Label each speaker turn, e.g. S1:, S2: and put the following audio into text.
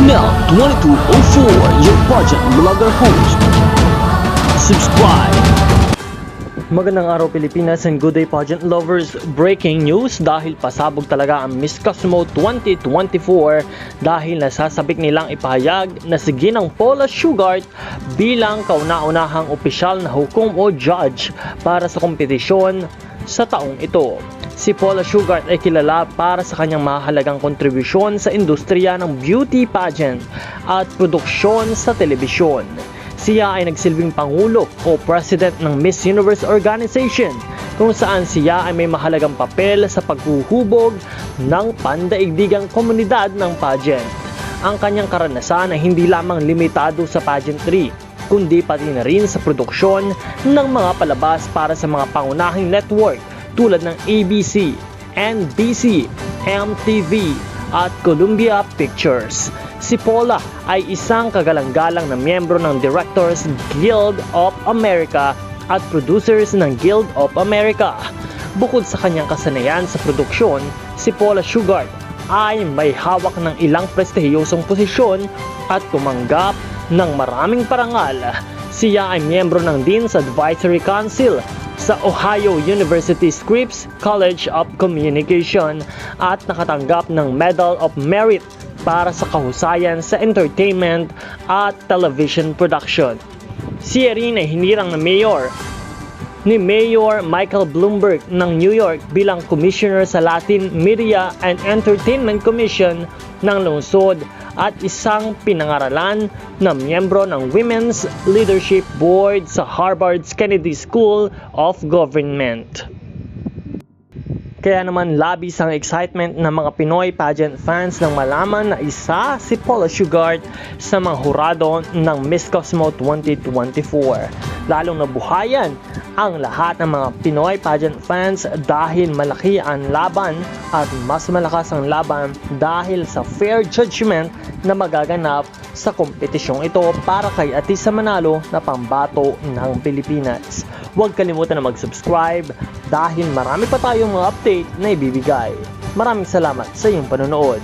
S1: Now 2204, your pageant vlogger host. Subscribe.
S2: Magandang araw Pilipinas and good day pageant lovers. Breaking news dahil pasabog talaga ang Miss Cosmo 2024 dahil nasasabik nilang ipahayag na si Ginang Paula Shugart bilang kauna-unahang opisyal na hukom o judge para sa kompetisyon sa taong ito. Si Paula Shugart ay kilala para sa kanyang mahalagang kontribusyon sa industriya ng beauty pageant at produksyon sa telebisyon. Siya ay nagsilbing Pangulo o President ng Miss Universe Organization kung saan siya ay may mahalagang papel sa paghuhubog ng pandaigdigang komunidad ng pageant. Ang kanyang karanasan ay hindi lamang limitado sa pageantry, kundi pati na rin sa produksyon ng mga palabas para sa mga pangunahing network tulad ng ABC, NBC, MTV at Columbia Pictures. Si Paula ay isang kagalang-galang na miyembro ng Directors Guild of America at Producers ng Guild of America. Bukod sa kanyang kasanayan sa produksyon, si Paula Shugart ay may hawak ng ilang prestihiyosong posisyon at tumanggap ng maraming parangal. Siya ay miyembro ng Dean's Advisory Council sa Ohio University Scripps College of Communication at nakatanggap ng Medal of Merit para sa kahusayan sa entertainment at television production. Siya rin ay hinirang na mayor ni Mayor Michael Bloomberg ng New York bilang Commissioner sa Latin Media and Entertainment Commission ng lungsod at isang pinangaralan na miyembro ng Women's Leadership Board sa Harvard's Kennedy School of Government. Kaya naman labis ang excitement ng mga Pinoy pageant fans nang malaman na isa si Paula Shugart sa mga hurado ng Miss Cosmo 2024. Lalong nabuhayan ang lahat ng mga Pinoy pageant fans dahil malaki ang laban at mas malakas ang laban dahil sa fair judgment na magaganap sa kompetisyong ito para kay Atisa Manalo na pambato ng Pilipinas. Huwag kalimutan na mag-subscribe dahil marami pa tayong mga update na ibibigay. Maraming salamat sa iyong panonood.